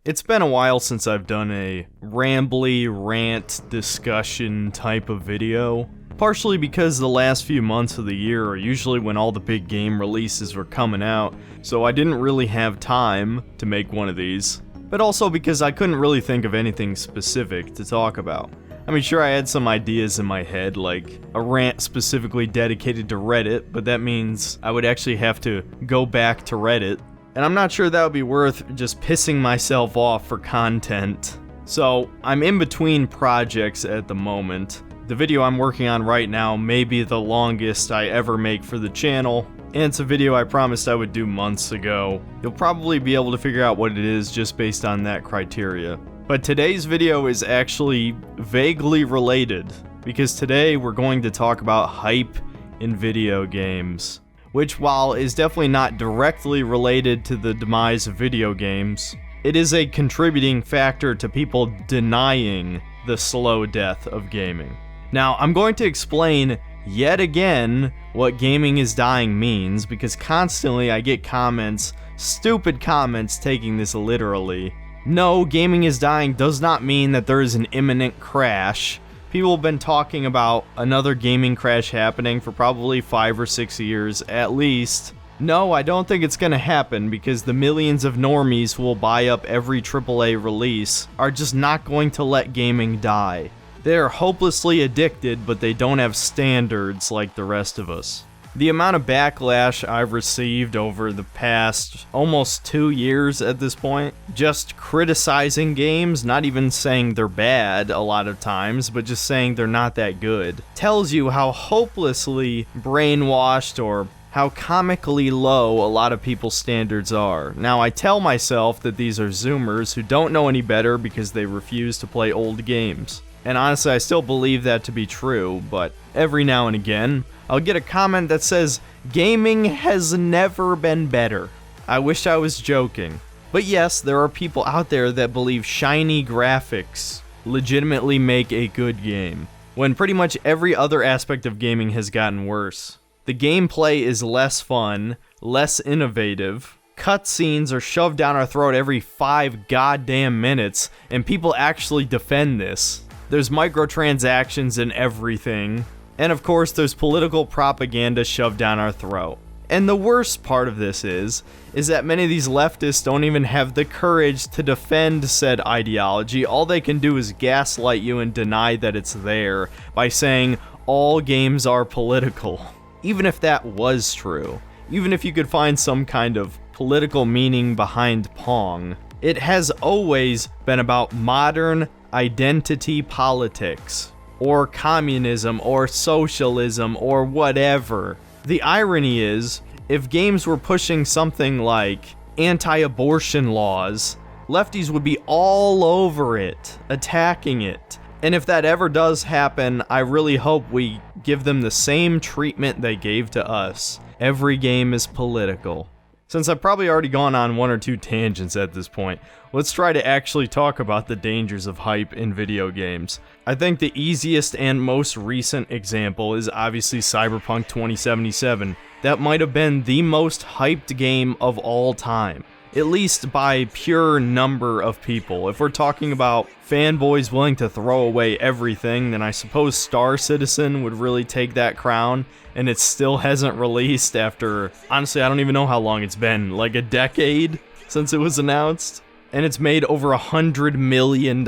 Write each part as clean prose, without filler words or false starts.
It's been a while since I've done a rambly rant discussion type of video, partially because the last few months of the year are usually when all the big game releases were coming out, so I didn't really have time to make one of these, but also because I couldn't really think of anything specific to talk about. I mean, sure, I had some ideas in my head, like a rant specifically dedicated to Reddit, but that means I would actually have to go back to Reddit, and I'm not sure that would be worth just pissing myself off for content. So, I'm in between projects at the moment. The video I'm working on right now may be the longest I ever make for the channel, and it's a video I promised I would do months ago. You'll probably be able to figure out what it is just based on that criteria. But today's video is actually vaguely related, because today we're going to talk about hype in video games, which, while is definitely not directly related to the demise of video games, it is a contributing factor to people denying the slow death of gaming. Now, I'm going to explain yet again what gaming is dying means, because constantly I get comments, stupid comments taking this literally. No, gaming is dying does not mean that there is an imminent crash. People have been talking about another gaming crash happening for probably 5 or 6 years at least. No, I don't think it's gonna happen, because the millions of normies who will buy up every AAA release are just not going to let gaming die. They're hopelessly addicted, but they don't have standards like the rest of us. The amount of backlash I've received over the past almost 2 years at this point, just criticizing games, not even saying they're bad a lot of times, but just saying they're not that good, tells you how hopelessly brainwashed or how comically low a lot of people's standards are. Now, I tell myself that these are Zoomers who don't know any better because they refuse to play old games. And honestly, I still believe that to be true, but every now and again, I'll get a comment that says, gaming has never been better. I wish I was joking. But yes, there are people out there that believe shiny graphics legitimately make a good game, when pretty much every other aspect of gaming has gotten worse. The gameplay is less fun, less innovative, cutscenes are shoved down our throat every 5 goddamn minutes, and people actually defend this. There's microtransactions and everything. And of course, there's political propaganda shoved down our throat. And the worst part of this is that many of these leftists don't even have the courage to defend said ideology. All they can do is gaslight you and deny that it's there by saying all games are political. Even if that was true, even if you could find some kind of political meaning behind Pong, it has always been about modern identity politics, or communism, or socialism, or whatever. The irony is, if games were pushing something like anti-abortion laws, lefties would be all over it, attacking it. And if that ever does happen, I really hope we give them the same treatment they gave to us. Every game is political. Since I've probably already gone on 1 or 2 tangents at this point, let's try to actually talk about the dangers of hype in video games. I think the easiest and most recent example is obviously Cyberpunk 2077. That might have been the most hyped game of all time, at least by pure number of people. If we're talking about fanboys willing to throw away everything, then I suppose Star Citizen would really take that crown, and it still hasn't released after, honestly, I don't even know how long it's been, like a decade since it was announced, and it's made over $100 million.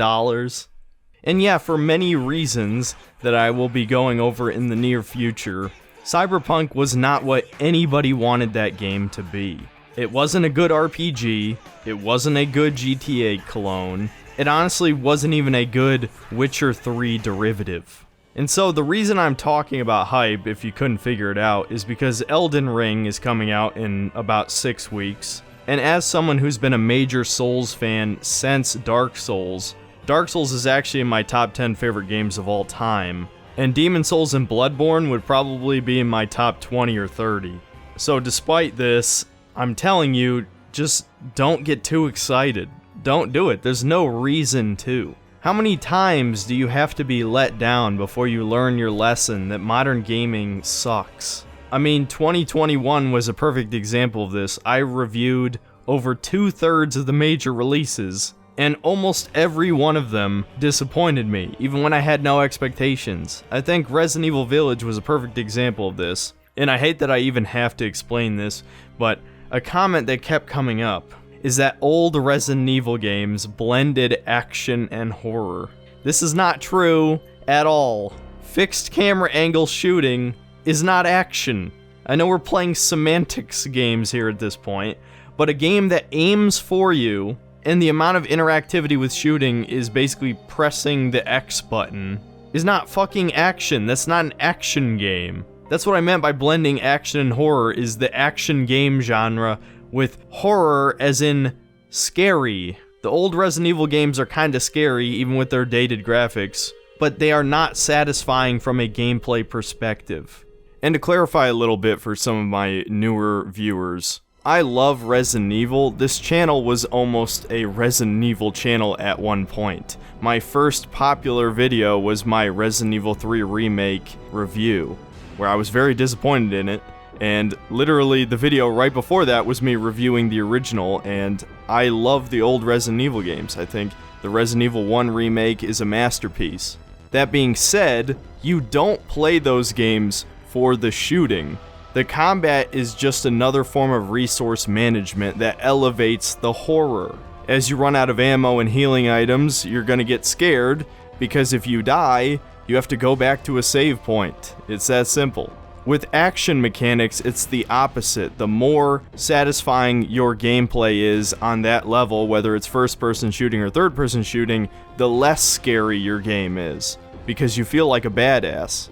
And yeah, for many reasons that I will be going over in the near future, Cyberpunk was not what anybody wanted that game to be. It wasn't a good RPG, it wasn't a good GTA clone, it honestly wasn't even a good Witcher 3 derivative. And so the reason I'm talking about hype, if you couldn't figure it out, is because Elden Ring is coming out in about 6 weeks, and as someone who's been a major Souls fan since Dark Souls is actually in my top 10 favorite games of all time, and Demon Souls and Bloodborne would probably be in my top 20 or 30. So despite this, I'm telling you, just don't get too excited. Don't do it. There's no reason to. How many times do you have to be let down before you learn your lesson that modern gaming sucks? I mean, 2021 was a perfect example of this. I reviewed over 2/3 of the major releases, And almost every one of them disappointed me, even when I had no expectations. I think Resident Evil Village was a perfect example of this. And I hate that I even have to explain this, but a comment that kept coming up is that old Resident Evil games blended action and horror. This is not true at all. Fixed camera angle shooting is not action. I know we're playing semantics games here at this point, but a game that aims for you and the amount of interactivity with shooting is basically pressing the X button is not fucking action. That's not an action game. That's what I meant by blending action and horror, is the action game genre with horror as in scary. The old Resident Evil games are kinda scary, even with their dated graphics, but they are not satisfying from a gameplay perspective. And to clarify a little bit for some of my newer viewers, I love Resident Evil. This channel was almost a Resident Evil channel at one point. My first popular video was my Resident Evil 3 Remake review, where I was very disappointed in it, and literally the video right before that was me reviewing the original, and I love the old Resident Evil games. I think the Resident Evil 1 Remake is a masterpiece. That being said, you don't play those games for the shooting. The combat is just another form of resource management that elevates the horror. As you run out of ammo and healing items, you're gonna get scared, because if you die, you have to go back to a save point. It's that simple. With action mechanics, it's the opposite. The more satisfying your gameplay is on that level, whether it's first-person shooting or third-person shooting, the less scary your game is, because you feel like a badass.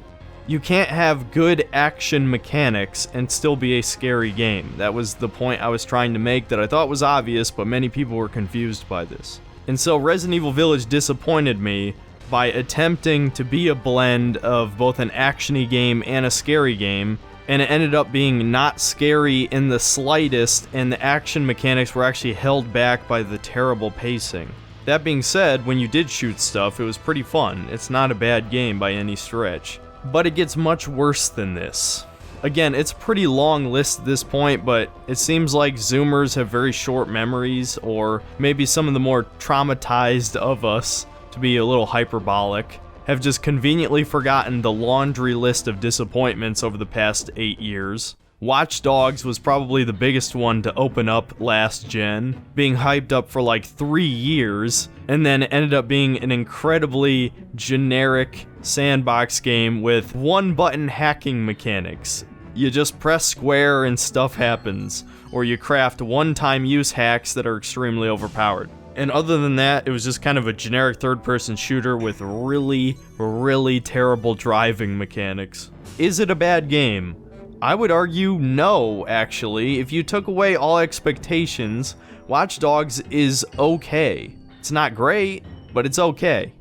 You can't have good action mechanics and still be a scary game. That was the point I was trying to make that I thought was obvious, but many people were confused by this. And so Resident Evil Village disappointed me by attempting to be a blend of both an action-y game and a scary game, and it ended up being not scary in the slightest, and the action mechanics were actually held back by the terrible pacing. That being said, when you did shoot stuff, it was pretty fun. It's not a bad game by any stretch. But it gets much worse than this. Again, it's a pretty long list at this point, but it seems like Zoomers have very short memories, or maybe some of the more traumatized of us, to be a little hyperbolic, have just conveniently forgotten the laundry list of disappointments over the past 8 years. Watch Dogs was probably the biggest one to open up last gen, being hyped up for like 3 years, and then ended up being an incredibly generic sandbox game with one-button hacking mechanics. You just press square and stuff happens, or you craft one-time use hacks that are extremely overpowered. And other than that, it was just kind of a generic third-person shooter with really, really terrible driving mechanics. Is it a bad game? I would argue no, actually. If you took away all expectations, Watch Dogs is okay. It's not great, but it's okay.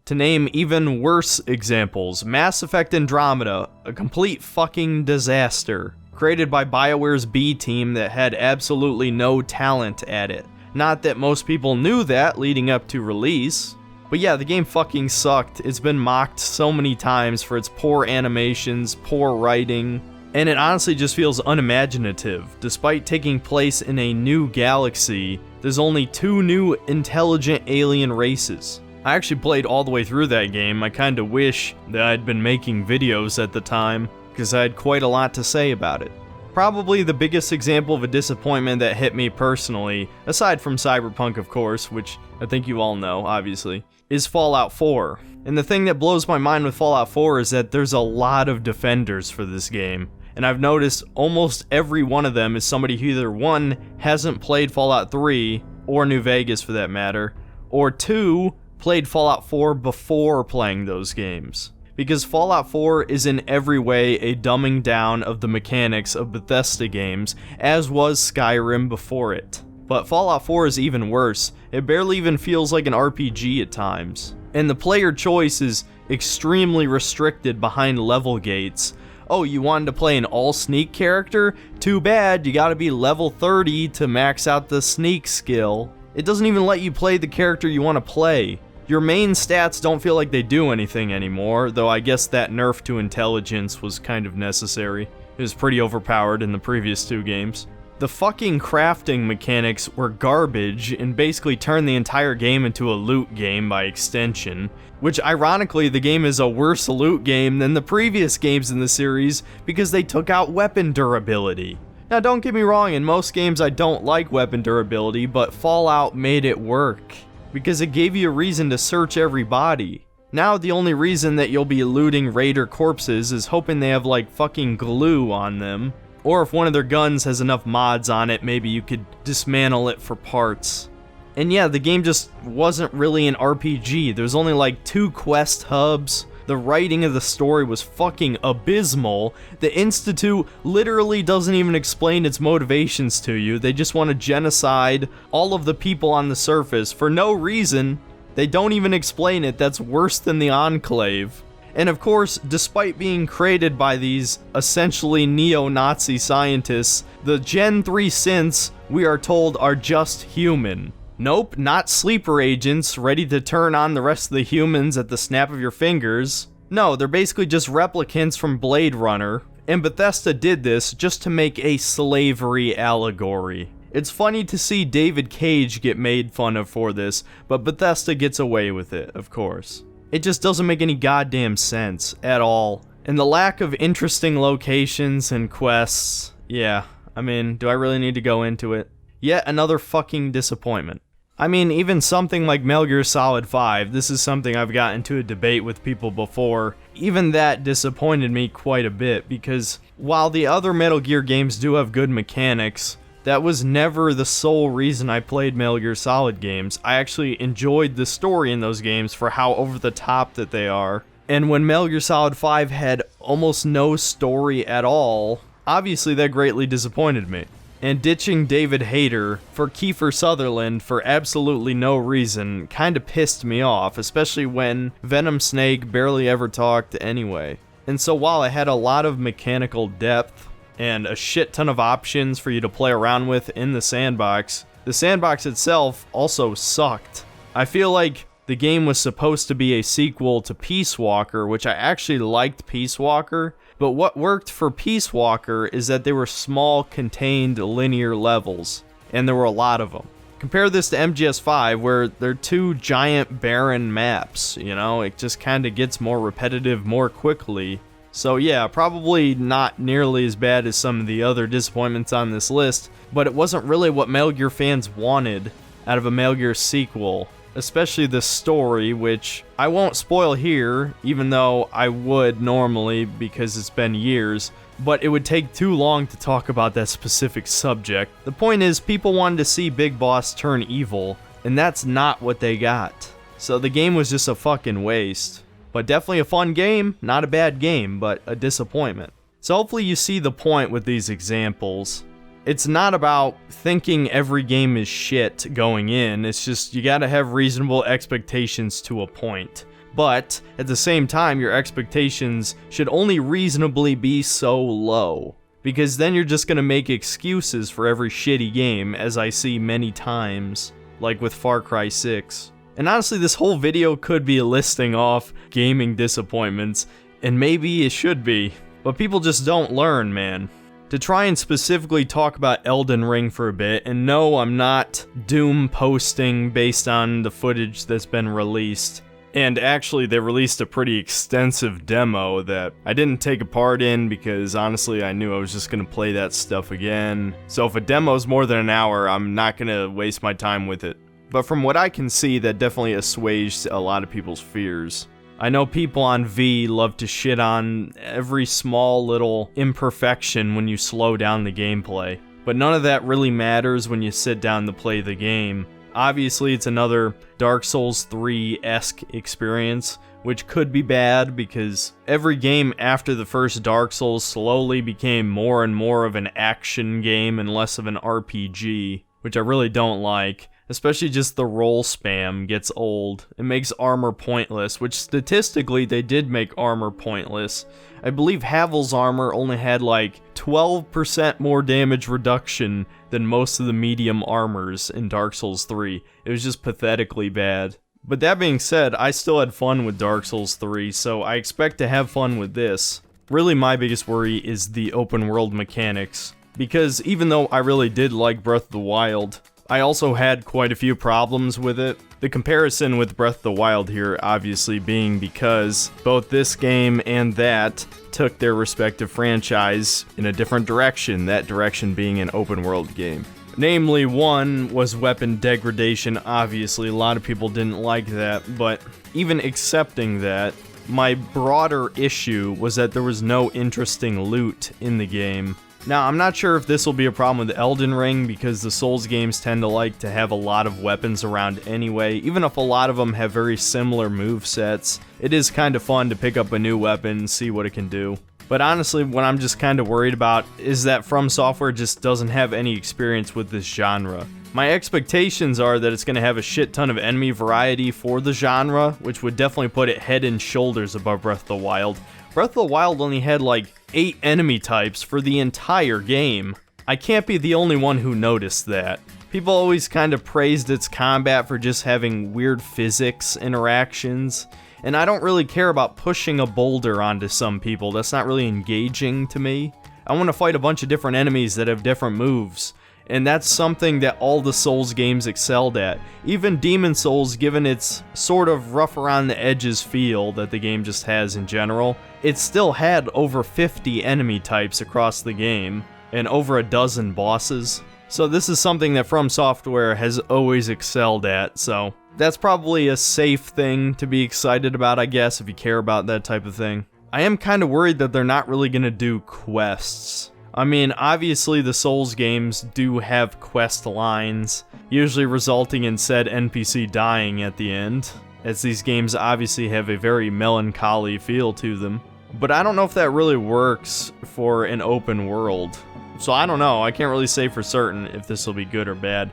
To name even worse examples, Mass Effect Andromeda, a complete fucking disaster. Created by BioWare's B team that had absolutely no talent at it. Not that most people knew that leading up to release. But yeah, the game fucking sucked. It's been mocked so many times for its poor animations, poor writing, and it honestly just feels unimaginative. Despite taking place in a new galaxy, there's only 2 new intelligent alien races. I actually played all the way through that game. I kinda wish that I'd been making videos at the time, because I had quite a lot to say about it. Probably the biggest example of a disappointment that hit me personally, aside from Cyberpunk of course, which I think you all know, obviously, is Fallout 4. And the thing that blows my mind with Fallout 4 is that there's a lot of defenders for this game. And I've noticed almost every one of them is somebody who either 1, hasn't played Fallout 3, or New Vegas for that matter, or 2, played Fallout 4 before playing those games. Because Fallout 4 is in every way a dumbing down of the mechanics of Bethesda games, as was Skyrim before it. But Fallout 4 is even worse. It barely even feels like an RPG at times. And the player choice is extremely restricted behind level gates. Oh, you wanted to play an all-sneak character? Too bad, you gotta be level 30 to max out the sneak skill. It doesn't even let you play the character you want to play. Your main stats don't feel like they do anything anymore, though I guess that nerf to intelligence was kind of necessary. It was pretty overpowered in the previous 2 games. The fucking crafting mechanics were garbage and basically turned the entire game into a loot game by extension, which ironically the game is a worse loot game than the previous games in the series because they took out weapon durability. Now don't get me wrong, in most games I don't like weapon durability, but Fallout made it work because it gave you a reason to search every body. Now the only reason that you'll be looting raider corpses is hoping they have like fucking glue on them. Or if one of their guns has enough mods on it, maybe you could dismantle it for parts. And yeah, the game just wasn't really an RPG. There's only like 2 quest hubs. The writing of the story was fucking abysmal. The Institute literally doesn't even explain its motivations to you. They just want to genocide all of the people on the surface for no reason. They don't even explain it. That's worse than the Enclave. And of course, despite being created by these essentially neo-Nazi scientists, the Gen 3 synths, we are told, are just human. Nope, not sleeper agents ready to turn on the rest of the humans at the snap of your fingers. No, they're basically just replicants from Blade Runner. And Bethesda did this just to make a slavery allegory. It's funny to see David Cage get made fun of for this, but Bethesda gets away with it, of course. It just doesn't make any goddamn sense at all. And the lack of interesting locations and quests, yeah, I mean, do I really need to go into it? Yet another fucking disappointment. I mean, even something like Metal Gear Solid 5, this is something I've gotten into a debate with people before, even that disappointed me quite a bit, because while the other Metal Gear games do have good mechanics, that was never the sole reason I played Metal Gear Solid games. I actually enjoyed the story in those games for how over the top that they are. And when Metal Gear Solid 5 had almost no story at all, obviously that greatly disappointed me. And ditching David Hayter for Kiefer Sutherland for absolutely no reason kinda pissed me off, especially when Venom Snake barely ever talked anyway. And so while it had a lot of mechanical depth, and a shit ton of options for you to play around with in the sandbox itself also sucked. I feel like the game was supposed to be a sequel to Peace Walker, which I actually liked Peace Walker, but what worked for Peace Walker is that they were small, contained, linear levels, and there were a lot of them. Compare this to MGS5, where they're 2 giant barren maps, you know? It just kinda gets more repetitive more quickly. So yeah, probably not nearly as bad as some of the other disappointments on this list, but it wasn't really what Metal Gear fans wanted out of a Metal Gear sequel, especially the story, which I won't spoil here, even though I would normally because it's been years, but it would take too long to talk about that specific subject. The point is, people wanted to see Big Boss turn evil, and that's not what they got. So the game was just a fucking waste. But definitely a fun game, not a bad game, but a disappointment. So hopefully you see the point with these examples. It's not about thinking every game is shit going in, it's just you gotta have reasonable expectations to a point. But at the same time, your expectations should only reasonably be so low, because then you're just gonna make excuses for every shitty game, as I see many times, like with Far Cry 6. And honestly, this whole video could be listing off gaming disappointments, and maybe it should be, but people just don't learn, man. To try and specifically talk about Elden Ring for a bit, and no, I'm not doom posting based on the footage that's been released. And actually, they released a pretty extensive demo that I didn't take a part in because honestly, I knew I was just gonna play that stuff again. So if a demo's more than an hour, I'm not gonna waste my time with it. But from what I can see, that definitely assuaged a lot of people's fears. I know people on V love to shit on every small little imperfection when you slow down the gameplay, but none of that really matters when you sit down to play the game. Obviously, it's another Dark Souls 3-esque experience, which could be bad because every game after the first Dark Souls slowly became more and more of an action game and less of an RPG, which I really don't like. Especially just the roll spam gets old. It makes armor pointless, which statistically they did make armor pointless. I believe Havel's armor only had like 12% more damage reduction than most of the medium armors in Dark Souls 3. It was just pathetically bad. But that being said, I still had fun with Dark Souls 3, so I expect to have fun with this. Really, my biggest worry is the open world mechanics. because even though I really did like Breath of the Wild, I also had quite a few problems with it. The comparison with Breath of the Wild here obviously being because both this game and that took their respective franchise in a different direction, that direction being an open world game. Namely, one was weapon degradation. Obviously, a lot of people didn't like that, but even accepting that, my broader issue was that there was no interesting loot in the game. Now, I'm not sure if this will be a problem with Elden Ring, because the Souls games tend to like to have a lot of weapons around anyway. Even if a lot of them have very similar movesets, it is kind of fun to pick up a new weapon, see what it can do. But honestly, what I'm just kind of worried about is that From Software just doesn't have any experience with this genre. My expectations are that it's going to have a shit ton of enemy variety for the genre, which would definitely put it head and shoulders above Breath of the Wild. Breath of the Wild only had like 8 enemy types for the entire game. I can't be the only one who noticed that. People always kind of praised its combat for just having weird physics interactions, and I don't really care about pushing a boulder onto some people. That's not really engaging to me. I want to fight a bunch of different enemies that have different moves, and that's something that all the Souls games excelled at. Even Demon Souls, given its sort of rough around the edges feel that the game just has in general, it still had over 50 enemy types across the game, and over a dozen bosses. So this is something that From Software has always excelled at, so that's probably a safe thing to be excited about, I guess, if you care about that type of thing. I am kind of worried that they're not really going to do quests. I mean, obviously the Souls games do have quest lines, usually resulting in said NPC dying at the end, as these games obviously have a very melancholy feel to them. But I don't know if that really works for an open world. So I don't know, I can't really say for certain if this will be good or bad.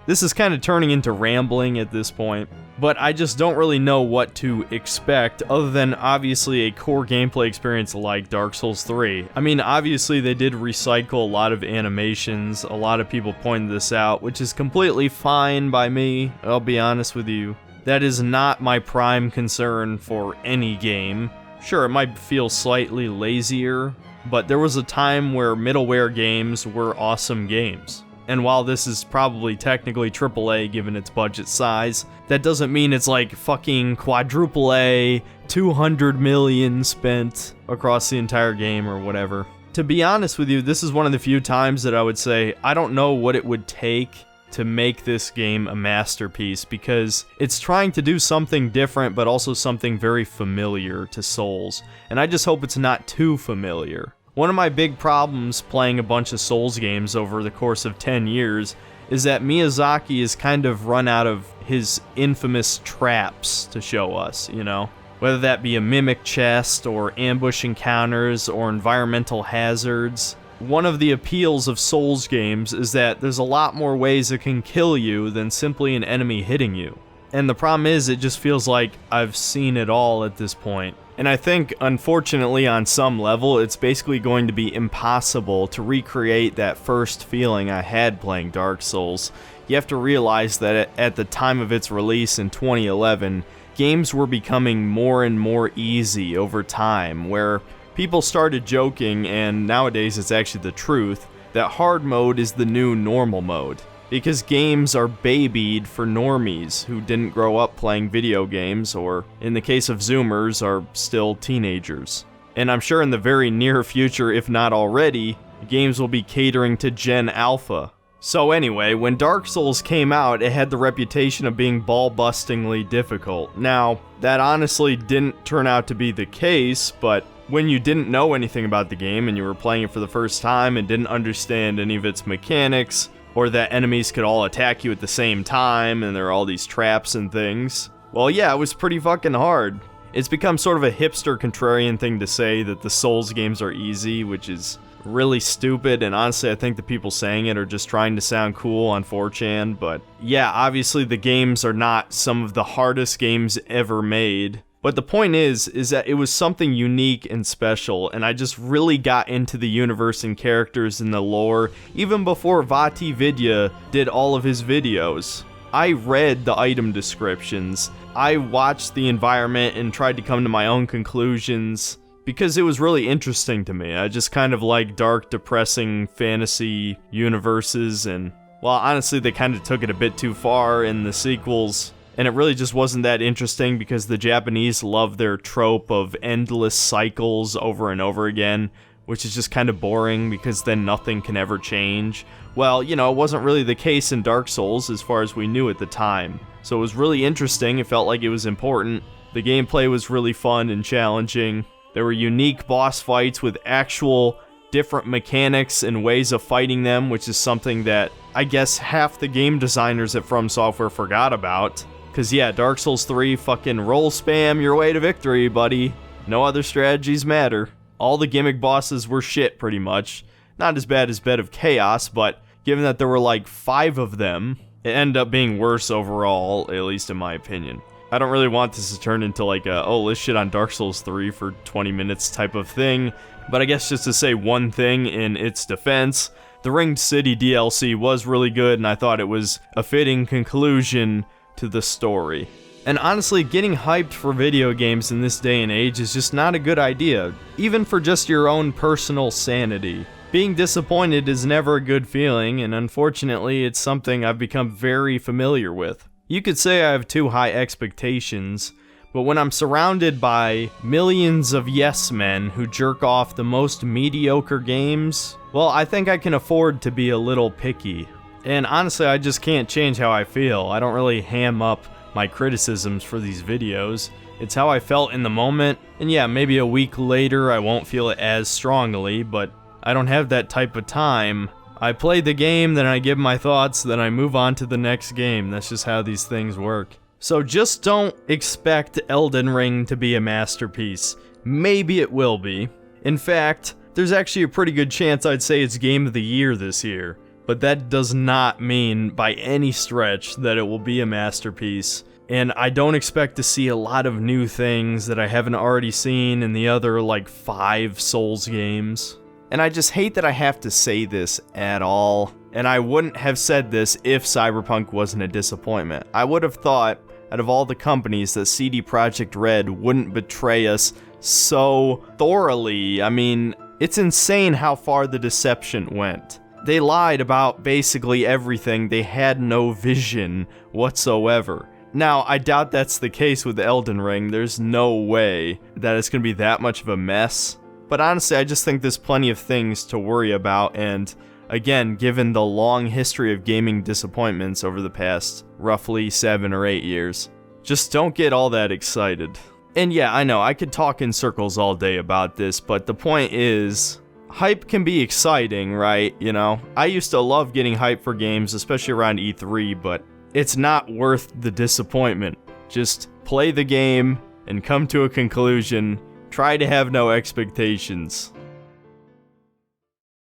This is kind of turning into rambling at this point, but I just don't really know what to expect other than obviously a core gameplay experience like Dark Souls 3. I mean, obviously they did recycle a lot of animations, a lot of people pointed this out, which is completely fine by me, I'll be honest with you. That is not my prime concern for any game. Sure, it might feel slightly lazier, but there was a time where middleware games were awesome games. And while this is probably technically AAA given its budget size, that doesn't mean it's like fucking quadruple A, 200 million spent across the entire game or whatever. To be honest with you, this is one of the few times that I would say I don't know what it would take to make this game a masterpiece, because it's trying to do something different but also something very familiar to Souls, and I just hope it's not too familiar. One of my big problems playing a bunch of Souls games over the course of 10 years is that Miyazaki has kind of run out of his infamous traps to show us, you know? Whether that be a mimic chest, or ambush encounters, or environmental hazards. One of the appeals of Souls games is that there's a lot more ways it can kill you than simply an enemy hitting you. And the problem is, it just feels like I've seen it all at this point. And I think, unfortunately, on some level, it's basically going to be impossible to recreate that first feeling I had playing Dark Souls. You have to realize that at the time of its release in 2011, games were becoming more and more easy over time, where people started joking, and nowadays it's actually the truth, that hard mode is the new normal mode. Because games are babied for normies who didn't grow up playing video games, or, in the case of Zoomers, are still teenagers. And I'm sure in the very near future, if not already, games will be catering to Gen Alpha. So anyway, when Dark Souls came out, it had the reputation of being ball-bustingly difficult. Now, that honestly didn't turn out to be the case, but when you didn't know anything about the game and you were playing it for the first time and didn't understand any of its mechanics, or that enemies could all attack you at the same time and there are all these traps and things, well yeah, it was pretty fucking hard. It's become sort of a hipster contrarian thing to say that the Souls games are easy, which is really stupid, and honestly I think the people saying it are just trying to sound cool on 4chan, but yeah, obviously the games are not some of the hardest games ever made. But the point is that it was something unique and special, and I just really got into the universe and characters and the lore, even before Vati Vidya did all of his videos. I read the item descriptions, I watched the environment and tried to come to my own conclusions, because it was really interesting to me. I just kind of like dark, depressing fantasy universes, and, well, honestly, they kind of took it a bit too far in the sequels, and it really just wasn't that interesting because the Japanese love their trope of endless cycles over and over again, which is just kind of boring because then nothing can ever change. Well, you know, it wasn't really the case in Dark Souls as far as we knew at the time. So it was really interesting, it felt like it was important. The gameplay was really fun and challenging. There were unique boss fights with actual different mechanics and ways of fighting them, which is something that I guess half the game designers at From Software forgot about. Cause yeah, Dark Souls 3 fucking roll spam your way to victory, buddy. No other strategies matter. All the gimmick bosses were shit, pretty much. Not as bad as Bed of Chaos, but given that there were like 5 of them, it ended up being worse overall, at least in my opinion. I don't really want this to turn into like a, oh, let's shit on Dark Souls 3 for 20 minutes type of thing, but I guess just to say one thing in its defense, the Ringed City DLC was really good, and I thought it was a fitting conclusion to the story. And honestly, getting hyped for video games in this day and age is just not a good idea, even for just your own personal sanity. Being disappointed is never a good feeling, and unfortunately, it's something I've become very familiar with. You could say I have too high expectations, but when I'm surrounded by millions of yes men who jerk off the most mediocre games, well, I think I can afford to be a little picky. And honestly, I just can't change how I feel. I don't really ham up my criticisms for these videos. It's how I felt in the moment, and yeah, maybe a week later I won't feel it as strongly, but I don't have that type of time. I play the game, then I give my thoughts, then I move on to the next game. That's just how these things work. So just don't expect Elden Ring to be a masterpiece. Maybe it will be. In fact, there's actually a pretty good chance I'd say it's Game of the Year this year. But that does not mean by any stretch that it will be a masterpiece. And I don't expect to see a lot of new things that I haven't already seen in the other like 5 Souls games. And I just hate that I have to say this at all. And I wouldn't have said this if Cyberpunk wasn't a disappointment. I would have thought, out of all the companies, that CD Projekt Red wouldn't betray us so thoroughly. I mean, it's insane how far the deception went. They lied about basically everything. They had no vision whatsoever. Now, I doubt that's the case with Elden Ring. There's no way that it's going to be that much of a mess. But honestly, I just think there's plenty of things to worry about, and again, given the long history of gaming disappointments over the past roughly 7 or 8 years, just don't get all that excited. And yeah, I know, I could talk in circles all day about this, but the point is, hype can be exciting, right? You know, I used to love getting hype for games, especially around E3, but it's not worth the disappointment. Just play the game and come to a conclusion. Try to have no expectations.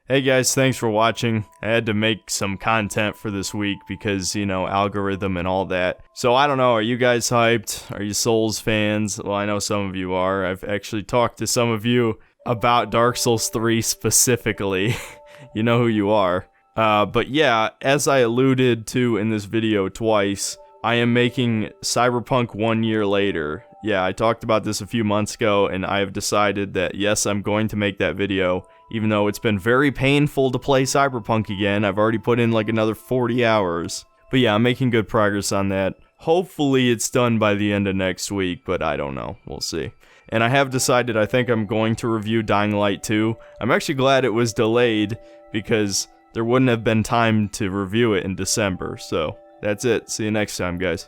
Hey guys, thanks for watching. I had to make some content for this week because, you know, algorithm and all that. So I don't know, are you guys hyped? Are you Souls fans? Well, I know some of you are. I've actually talked to some of you about Dark Souls 3 specifically. You know who you are. But yeah, as I alluded to in this video twice, I am making Cyberpunk 1 year later. Yeah, I talked about this a few months ago, and I have decided that yes, I'm going to make that video, even though it's been very painful to play Cyberpunk again. I've already put in like another 40 hours. But yeah, I'm making good progress on that. Hopefully it's done by the end of next week, but I don't know. We'll see. And I have decided I think I'm going to review Dying Light 2. I'm actually glad it was delayed, because there wouldn't have been time to review it in December. So, that's it. See you next time, guys.